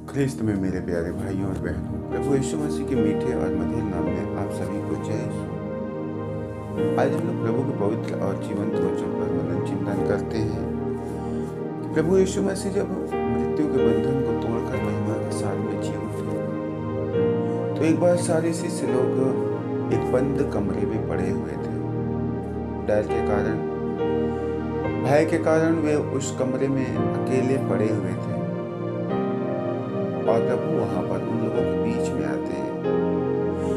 ख्रिस्त में मेरे प्यारे भाइयों और बहनों, प्रभु यीशु मसीह के मीठे और मधुर नाम में आप सभी को जय यीशु। आज हम लोग प्रभु के पवित्र और जीवंत वचन पर मनन चिंतन करते हैं। प्रभु यीशु मसीह जब मृत्यु के बंधन को तोड़कर महिमा के साथ में जी उठे, तो एक बार सारे शिष्य लोग एक बंद कमरे में पड़े हुए थे। डर के कारण, भय के कारण वे उस कमरे में अकेले पड़े हुए थे और प्रभु वहां पर उन लोगों के बीच में आते हैं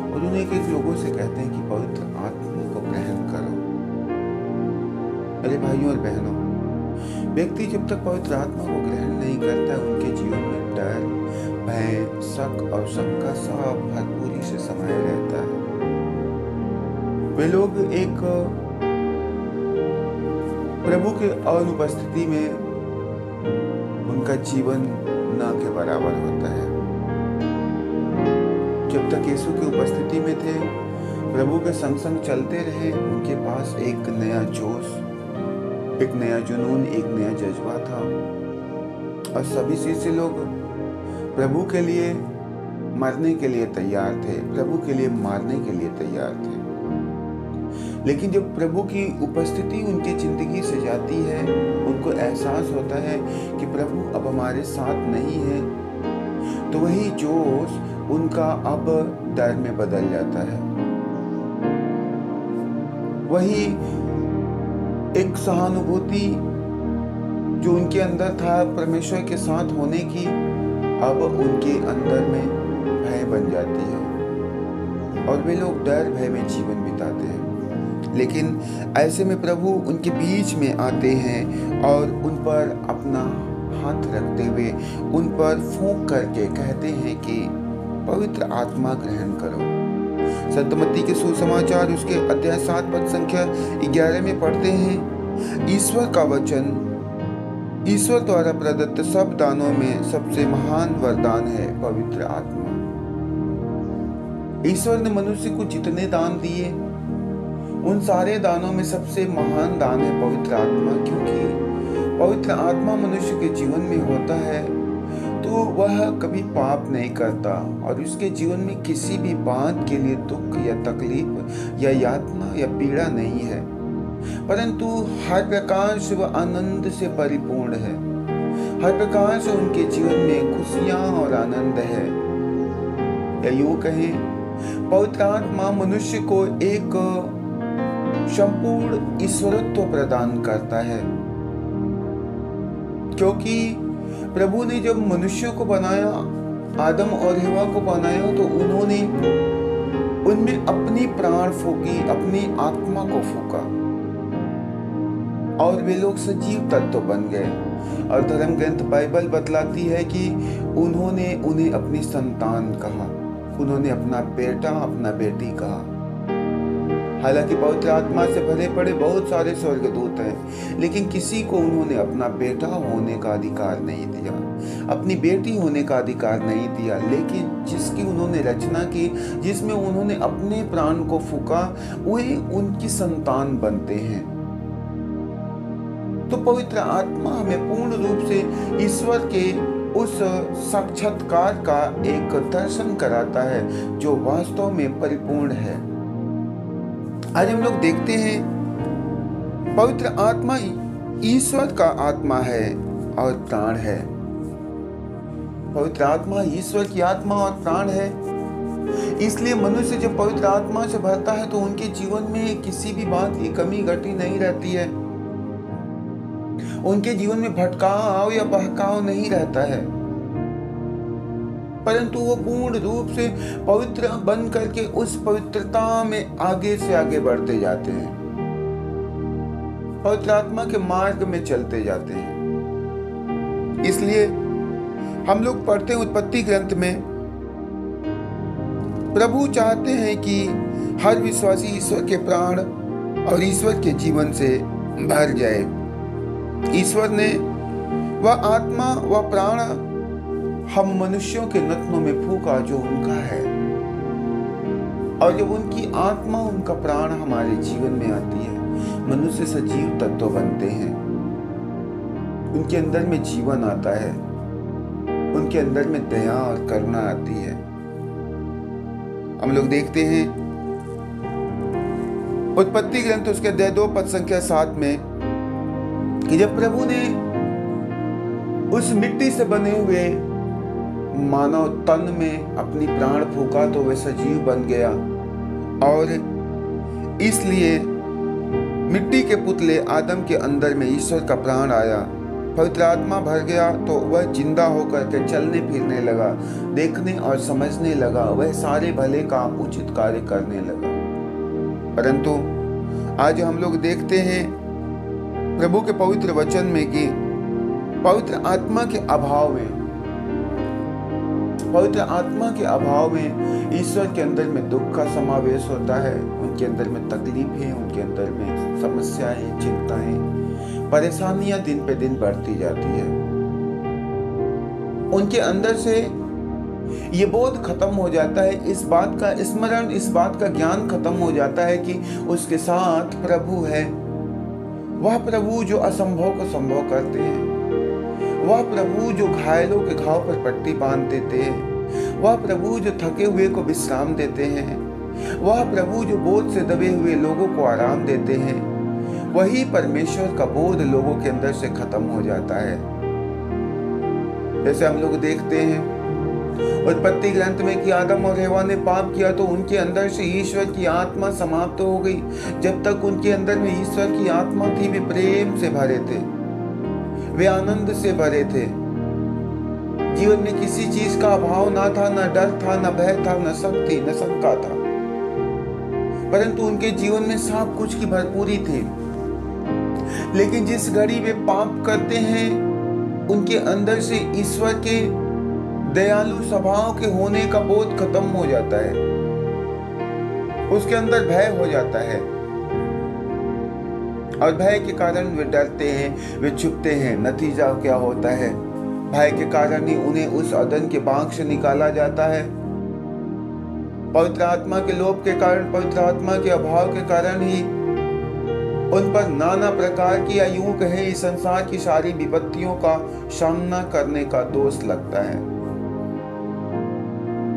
और उन्हें एक लोगों से कहते हैं कि पवित्र आत्मा को ग्रहण करो। मेरे भाइयों और बहनों, व्यक्ति जब तक पवित्र आत्मा को ग्रहण नहीं करता, उनके जीवन में डर, भय, शक और शंका सब भरपूरी से समाया रहता है। वे लोग एक प्रभु के अनुपस्थिति में उनका जीवन न के बराबर होता है। जब तक यीशु की उपस्थिति में थे, प्रभु के संग संग चलते रहे, उनके पास एक नया जोश, एक नया जुनून, एक नया जज्बा था और सभी शिष्य लोग प्रभु के लिए मरने के लिए तैयार थे, प्रभु के लिए मारने के लिए तैयार थे। लेकिन जब प्रभु की उपस्थिति उनकी जिंदगी से जाती है, उनको एहसास होता है कि प्रभु अब हमारे साथ नहीं है, तो वही जोश उनका अब डर में बदल जाता है। वही एक सहानुभूति जो उनके अंदर था परमेश्वर के साथ होने की, अब उनके अंदर में भय बन जाती है और वे लोग डर भय में जीवन बिताते हैं। लेकिन ऐसे में प्रभु उनके बीच में आते हैं और उन पर अपना हाथ रखते हुए उन पर फूंक करके कहते हैं कि पवित्र आत्मा ग्रहण करो। संत मत्ती के सुसमाचार उसके अध्याय 7 पद संख्या 11 में पढ़ते हैं, ईश्वर का वचन, ईश्वर द्वारा प्रदत्त सब दानों में सबसे महान वरदान है पवित्र आत्मा। ईश्वर ने मनुष्य को जितने दान दिए, उन सारे दानों में सबसे महान दान है पवित्र आत्मा। क्योंकि पवित्र आत्मा मनुष्य के जीवन में होता है तो वह कभी पाप नहीं करता और उसके जीवन में किसी भी बात के लिए दुख या तकलीफ या यातना या पीड़ा नहीं है, परंतु हर प्रकार से वह आनंद से परिपूर्ण है। हर प्रकार से उनके जीवन में खुशियां और आनंद है। या यूं कहें, पवित्र आत्मा मनुष्य को एक संपूर्ण ईश्वरत्व प्रदान करता है। क्योंकि प्रभु ने जब मनुष्यों को बनाया, आदम और हवा को बनाया, तो उन्होंने उनमें अपनी प्राण फूकी, अपनी आत्मा को फूका और वे लोग सजीव तत्व बन गए। और धर्म ग्रंथ बाइबल बतलाती है कि उन्होंने उन्हें अपनी संतान कहा, उन्होंने अपना बेटा, अपना बेटी कहा। हालांकि पवित्र आत्मा से भरे पड़े बहुत सारे स्वर्गदूत हैं, लेकिन किसी को उन्होंने अपना बेटा होने का अधिकार नहीं दिया, अपनी बेटी होने का अधिकार नहीं दिया। लेकिन जिसकी उन्होंने रचना की, जिसमें उन्होंने अपने प्राण को फूका, वे उनकी संतान बनते हैं। तो पवित्र आत्मा हमें पूर्ण रूप से ईश्वर के उस साक्षात्कार का एक दर्शन कराता है जो वास्तव में परिपूर्ण है। आज हम लोग देखते हैं पवित्र आत्मा ईश्वर का आत्मा है और प्राण है। पवित्र आत्मा ईश्वर की आत्मा और प्राण है। इसलिए मनुष्य जब पवित्र आत्मा से भरता है तो उनके जीवन में किसी भी बात की कमी घटी नहीं रहती है। उनके जीवन में भटकाव या बहकाव नहीं रहता है, परंतु वो पूर्ण रूप से पवित्र बन करके उस पवित्रता में आगे से आगे बढ़ते जाते हैं, पवित्र आत्मा के मार्ग में चलते जाते हैं। इसलिए हम लोग पढ़ते हैं उत्पत्ति ग्रंथ में, प्रभु चाहते हैं कि हर विश्वासी ईश्वर के प्राण और ईश्वर के जीवन से भर जाए। ईश्वर ने वह आत्मा, वह प्राण हम मनुष्यों के नथनों में फूका जो उनका है, और जब उनकी आत्मा, उनका प्राण हमारे जीवन में आती है, मनुष्य सजीव तत्व बनते हैं, उनके अंदर में जीवन आता है। उनके अंदर में दया और करुणा आती है। हम लोग देखते हैं उत्पत्ति ग्रंथ उसके अध्याय 2 पद संख्या 7 में कि जब प्रभु ने उस मिट्टी से बने हुए मानव तन में अपनी प्राण फूका तो वह सजीव बन गया, और इसलिए मिट्टी के पुतले आदम के अंदर में ईश्वर का प्राण आया, पवित्र आत्मा भर गया तो वह जिंदा होकर के चलने फिरने लगा, देखने और समझने लगा, वह सारे भले काम उचित कार्य करने लगा। परंतु आज हम लोग देखते हैं प्रभु के पवित्र वचन में कि पवित्र आत्मा के अभाव में ईश्वर के अंदर में दुख का समावेश होता है, उनके अंदर में तकलीफें, उनके अंदर में समस्याएं, चिंताएं, परेशानियां दिन पे दिन बढ़ती जाती है। उनके अंदर से ये बोध खत्म हो जाता है, इस बात का स्मरण, इस बात का ज्ञान खत्म हो जाता है कि उसके साथ प्रभु है, वह प्रभु जो असंभव को संभव करते हैं, वह प्रभु जो घायलों के घाव पर पट्टी बांध देते हैं, वह प्रभु जो थके हुए को विश्राम देते हैं, वह प्रभु जो बोझ से दबे हुए लोगों को आराम देते हैं, वही परमेश्वर का बोध लोगों के अंदर से खत्म हो जाता है। जैसे हम लोग देखते हैं उत्पत्ति ग्रंथ में कि आदम और हवा ने पाप किया तो उनके अंदर से ईश्वर की आत्मा समाप्त हो गई। जब तक उनके अंदर में ईश्वर की आत्मा थी, वे प्रेम से भरे थे, वे आनंद से भरे थे, जीवन में किसी चीज का अभाव ना था, न डर था, न भय था, न शक थी, न शंका था, परंतु उनके जीवन में सब कुछ की भरपूरी थी। लेकिन जिस घड़ी वे पाप करते हैं, उनके अंदर से ईश्वर के दयालु स्वभाव के होने का बोध खत्म हो जाता है, उसके अंदर भय हो जाता है, और भय के कारण वे डरते हैं, वे छुपते हैं। नतीजा क्या होता है? भय के कारण ही उन्हें उस अदन के बाग से निकाला जाता है। पवित्र आत्मा के लोभ के कारण, पवित्र आत्मा के अभाव के कारण ही उन पर नाना प्रकार की, या यूं कहें इस संसार की सारी विपत्तियों का सामना करने का दोष लगता है।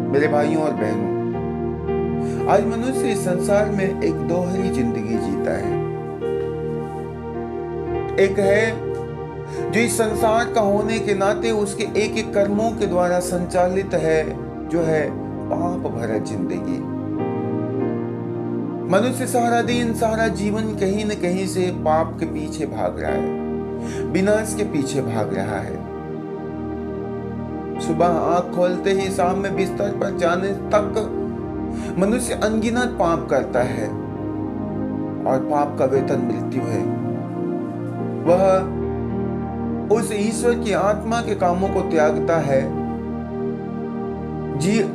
मेरे भाइयों और बहनों, आज मनुष्य इस संसार में एक दोहरी जिंदगी जीता है। एक है जो इस संसार का होने के नाते उसके एक एक कर्मों के द्वारा संचालित है, जो है पाप भरा जिंदगी। मनुष्य सारा दिन, सारा जीवन कहीं न कहीं से पाप के पीछे भाग रहा है, विनाश के पीछे भाग रहा है। सुबह आंख खोलते ही शाम में बिस्तर पर जाने तक मनुष्य अनगिनत पाप करता है, और पाप का वेतन मृत्यु है। वह उस ईश्वर की आत्मा के कामों को त्यागता है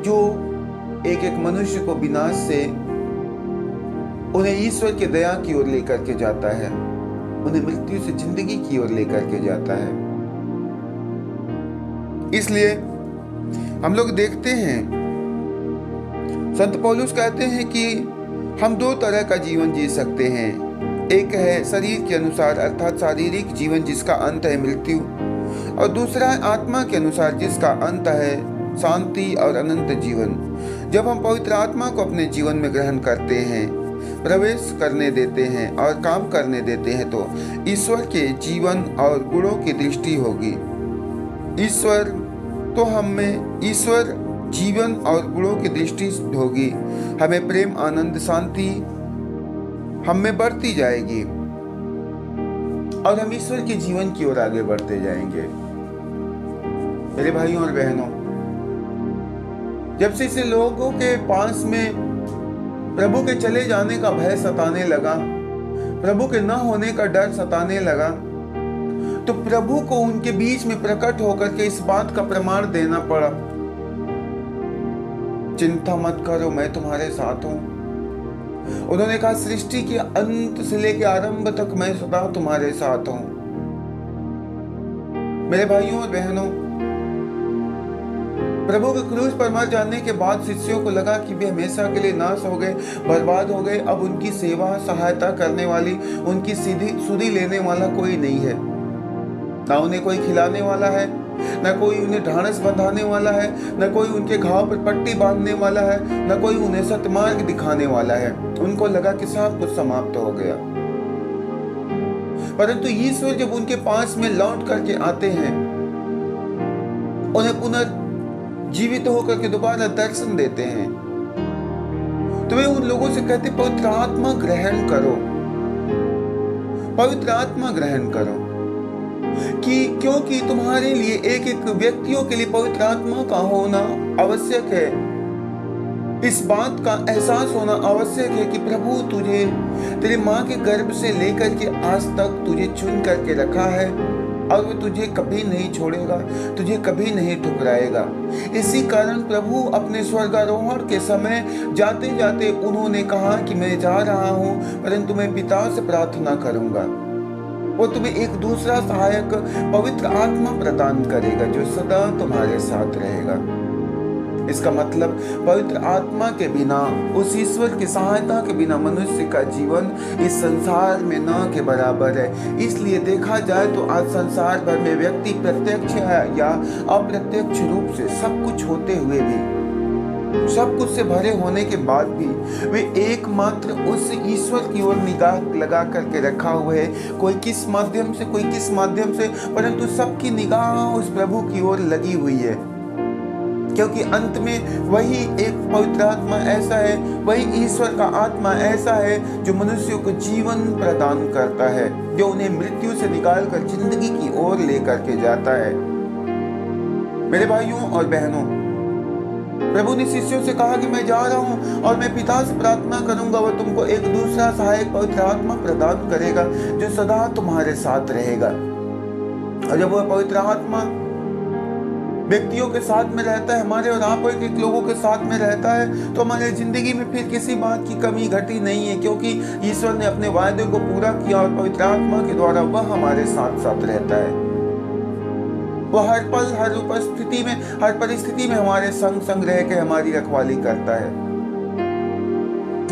जो एक एक मनुष्य को विनाश से उन्हें ईश्वर के दया की ओर लेकर के जाता है, उन्हें मृत्यु से जिंदगी की ओर लेकर के जाता है। इसलिए हम लोग देखते हैं, संत पौलुस कहते हैं कि हम दो तरह का जीवन जी सकते हैं। एक है शरीर के अनुसार, अर्थात शारीरिक जीवन जिसका अंत है मृत्यु, और दूसरा है आत्मा के अनुसार जिसका अंत है शांति और अनंत जीवन। जब हम पवित्र आत्मा को अपने जीवन में ग्रहण करते हैं, प्रवेश करने देते हैं और काम करने देते हैं, तो ईश्वर के जीवन और गुणों की दृष्टि होगी। ईश्वर जीवन और गुणों की दृष्टि होगी। हमें प्रेम, आनंद, शांति हम में बढ़ती जाएगी और हम ईश्वर के जीवन की ओर आगे बढ़ते जाएंगे। मेरे भाइयों और बहनों, जब से इसे लोगों के पास में प्रभु के चले जाने का भय सताने लगा, प्रभु के न होने का डर सताने लगा, तो प्रभु को उनके बीच में प्रकट होकर के इस बात का प्रमाण देना पड़ा, चिंता मत करो, मैं तुम्हारे साथ हूं। उन्होंने कहा, सृष्टि के अंत से लेकर आरंभ तक मैं सदा तुम्हारे साथ हूं। मेरे भाइयों और बहनों, प्रभु के क्रूस पर मर जाने के बाद शिष्यों को लगा कि वे हमेशा के लिए नाश हो गए, बर्बाद हो गए। अब उनकी सेवा, सहायता करने वाली, उनकी सुधि लेने वाला कोई नहीं है। ना उन्हें कोई खिलाने वाला है, न कोई उन्हें ढाढ़स बंधाने वाला है, न कोई उनके घाव पर पट्टी बांधने वाला है, न कोई उन्हें सतमार्ग दिखाने वाला है। उनको लगा कि सब कुछ समाप्त हो गया। परंतु ईश्वर जब उनके पास में लौट करके आते हैं, उन्हें पुनर्जीवित होकर के दोबारा दर्शन देते हैं, तो वे उन लोगों से कहते, पवित्र आत्मा ग्रहण करो, पवित्र आत्मा ग्रहण करो, कि क्योंकि तुम्हारे लिए एक एक व्यक्तियों के लिए पवित्र आत्मा का होना आवश्यक है। इस बात का एहसास होना आवश्यक है कि प्रभु तुझे तेरी माँ के गर्भ से लेकर के आज तक तुझे चुन करके रखा है और वो तुझे कभी नहीं छोड़ेगा, तुझे कभी नहीं ठुकराएगा। इसी कारण प्रभु अपने स्वर्गारोहण के समय जाते जाते उन्होंने कहा कि मैं जा रहा हूँ, परंतु मैं पिता से प्रार्थना करूंगा, वो तुम्हें एक दूसरा सहायक पवित्र आत्मा प्रदान करेगा जो सदा तुम्हारे साथ रहेगा। इसका मतलब पवित्र आत्मा के बिना, उस ईश्वर की सहायता के बिना मनुष्य का जीवन इस संसार में न के बराबर है। इसलिए देखा जाए तो आज संसार भर में व्यक्ति प्रत्यक्ष या अप्रत्यक्ष रूप से सब कुछ होते हुए भी, सब कुछ से भरे होने के बाद भी वे एकमात्र उस ईश्वर की ओर निगाह लगा करके रखा हुआ है। कोई किस माध्यम से, कोई किस माध्यम से, परंतु सबकी निगाह उस प्रभु की ओर लगी हुई है, क्योंकि अंत में वही एक पवित्र आत्मा ऐसा है, वही ईश्वर का आत्मा ऐसा है जो मनुष्यों को जीवन प्रदान करता है, जो उन्हें मृत्यु से निकालकर जिंदगी की ओर लेकर के जाता है। मेरे भाइयों और बहनों, प्रभु ने शिष्यों से कहा कि मैं जा रहा हूं और मैं पिता से प्रार्थना करूंगा, वह तुमको एक दूसरा सहायक पवित्र आत्मा प्रदान करेगा जो सदा तुम्हारे साथ रहेगा। और जब वह पवित्र आत्मा व्यक्तियों के साथ में रहता है, हमारे और आप एक लोगों के साथ में रहता है, तो हमारे जिंदगी में फिर किसी बात की कमी घटी नहीं है, क्योंकि ईश्वर ने अपने वायदे को पूरा किया और पवित्र आत्मा के द्वारा वह हमारे साथ साथ रहता है। वह हर पल, हर उपस्थिति में, हर परिस्थिति में हमारे संग संग रह के हमारी रखवाली करता है।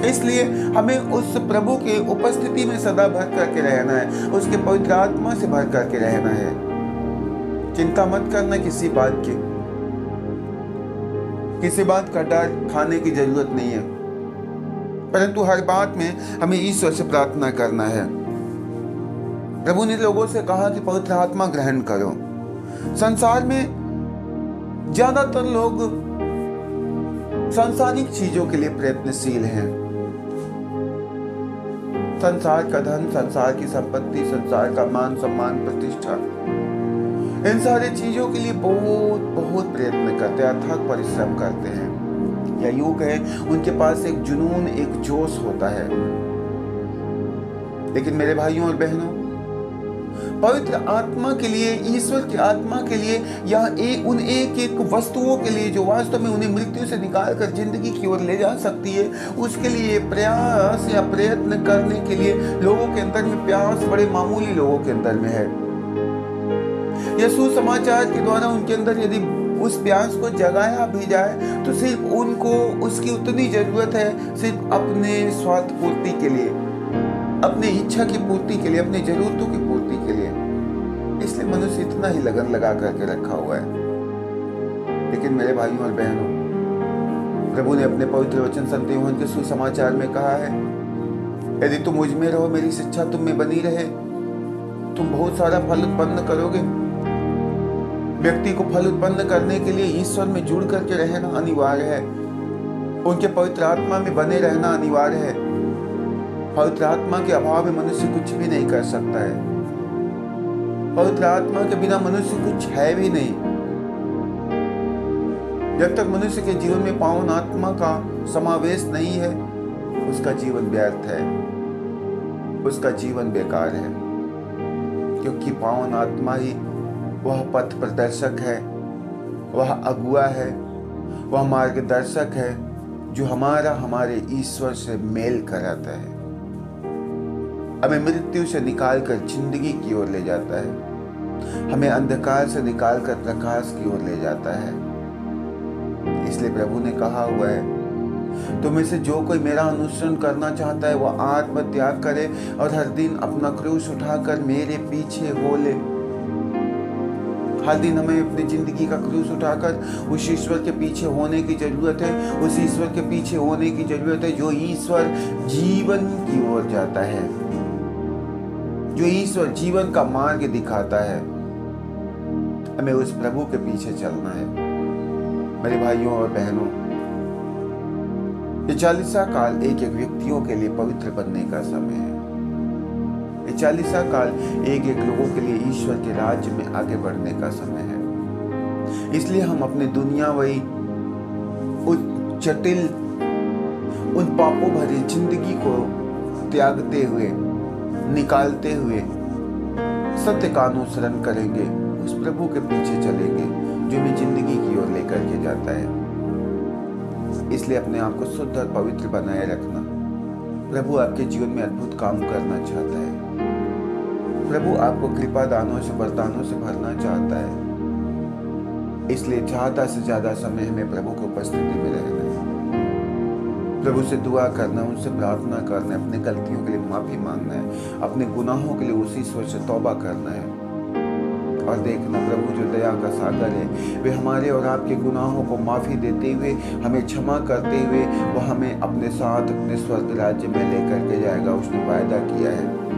इसलिए हमें उस प्रभु के उपस्थिति में सदा भर करके रहना है, उसके पवित्र आत्मा से भर करके रहना है। चिंता मत करना किसी बात की, किसी बात का डर खाने की जरूरत नहीं है, परंतु हर बात में हमें ईश्वर से प्रार्थना करना है। प्रभु ने लोगों से कहा कि पवित्र आत्मा ग्रहण करो। संसार में ज्यादातर लोग सांसारिक चीजों के लिए प्रयत्नशील हैं। संसार का धन, संसार की संपत्ति, संसार का मान सम्मान, प्रतिष्ठा, इन सारे चीजों के लिए बहुत बहुत प्रयत्न करते हैं, अथक परिश्रम करते हैं, या यूं कहें उनके पास एक जुनून, एक जोश होता है। लेकिन मेरे भाइयों और बहनों, पवित्र आत्मा के लिए, ईश्वर की आत्मा के लिए, या उन एक एक वस्तुओं के लिए जो वास्तव में उन्हें मृत्यु से निकालकर जिंदगी की ओर ले जा सकती है, उसके लिए प्रयास या प्रयत्न करने के लिए लोगों के अंदर में प्यास बड़े मामूली लोगों के अंदर में है। यीशु समाचार के द्वारा उनके अंदर यदि उस प्यास को जगाया भी जाए तो सिर्फ उनको उसकी उतनी जरूरत है, सिर्फ अपने स्वार्थ पूर्ति के लिए, अपने इच्छा की पूर्ति के लिए, अपनी जरूरतों की पूर्ति के लिए। इसलिए मनुष्य इतना ही लगन लगा करके रखा हुआ है। लेकिन मेरे भाइयों और बहनों, प्रभु ने अपने पवित्र वचन संत यूहन्ना के सुसमाचार में कहा है, यदि तुम मुझ में रहो, मेरी शिक्षा तुम में बनी रहे, तुम बहुत सारा फल उत्पन्न करोगे। व्यक्ति को फल उत्पन्न करने के लिए ईश्वर में जुड़ करके रहना अनिवार्य है, उनके पवित्र आत्मा में बने रहना अनिवार्य है। पवित्र आत्मा के अभाव में मनुष्य कुछ भी नहीं कर सकता है। पवित्र आत्मा के बिना मनुष्य कुछ है भी नहीं। जब तक मनुष्य के जीवन में पावन आत्मा का समावेश नहीं है, उसका जीवन व्यर्थ है, उसका जीवन बेकार है, क्योंकि पावन आत्मा ही वह पथ प्रदर्शक है, वह अगुआ है, वह मार्गदर्शक है जो हमारे ईश्वर से मेल कराता है, हमें मृत्यु से निकालकर जिंदगी की ओर ले जाता है, हमें अंधकार से निकालकर प्रकाश की ओर ले जाता है। इसलिए प्रभु ने कहा हुआ है, तुम में से जो कोई मेरा अनुसरण करना चाहता है वह आत्म त्याग करे और हर दिन अपना क्रूस उठाकर मेरे पीछे हो ले। हर दिन हमें अपनी ज़िंदगी का क्रूस उठाकर उस ईश्वर के पीछे होने की ज़रूरत है, उस ईश्वर के पीछे होने की ज़रूरत है जो ईश्वर जीवन की ओर जाता है, जो ईश्वर जीवन का मार्ग दिखाता है। हमें उस प्रभु के पीछे चलना है। मेरे भाइयों और बहनों, ये 40वां काल एक एक व्यक्तियों के लिए पवित्र बनने का समय है। ये 40वां काल एक एक लोगों के लिए ईश्वर के राज्य में आगे बढ़ने का समय है। इसलिए हम अपने दुनियावी उन जटिल, उन पापों भरी जिंदगी को त्यागते हुए, निकालते हुए सत्य का अनुसरण करेंगे, उस प्रभु के पीछे चलेंगे जो हमें जिंदगी की ओर लेकर के जाता है। इसलिए अपने आप को शुद्ध और पवित्र बनाए रखना। प्रभु आपके जीवन में अद्भुत काम करना चाहता है। प्रभु आपको कृपा दानों से, वरदानों से भरना चाहता है। इसलिए ज्यादा से ज्यादा समय हमें प्रभु की उपस्थिति में रहना है, प्रभु से दुआ करना, उनसे प्रार्थना करना है, अपने गलतियों के लिए माफी मांगना है, अपने गुनाहों के लिए उसी ईश्वर से तौबा करना है। और देखना, प्रभु जो दया का सागर है, वे हमारे और आपके गुनाहों को माफी देते हुए, हमें क्षमा करते हुए, वो हमें अपने साथ अपने स्वर्ग राज्य में लेकर के जाएगा। उसने वायदा किया है।